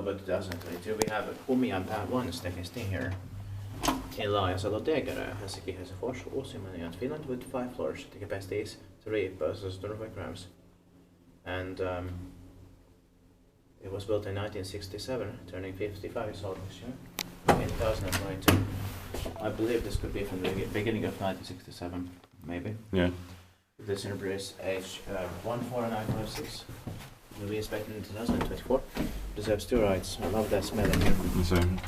October 2022, we have Kumianpää 1 staying here in Laajasalo, Helsinki, Helsingfors, Uusimaa, and Finland with 5 floors. The capacity is 3 persons to 5 grams. And it was built in 1967, turning 55 years old this year, in 2022. I believe this could be from the beginning of 1967, maybe. Yeah. This is age 14956. Will be inspected in 2024. Deserves 2 rides. I love that smell in here. The same.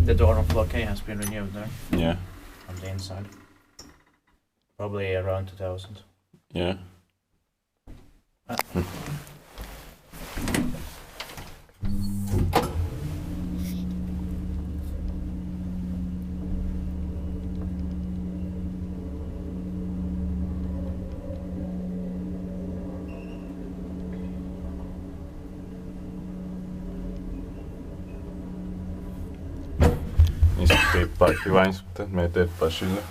The door on floor K has been renewed there. Yeah. On the inside. Probably around 2000. Yeah. Niin sit teippaakki vain, mutta me ei teippaa sille.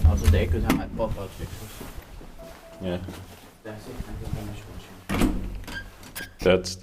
Also they could have had pop-out fixtures. Yeah. That's it. Thank you very much for watching. That's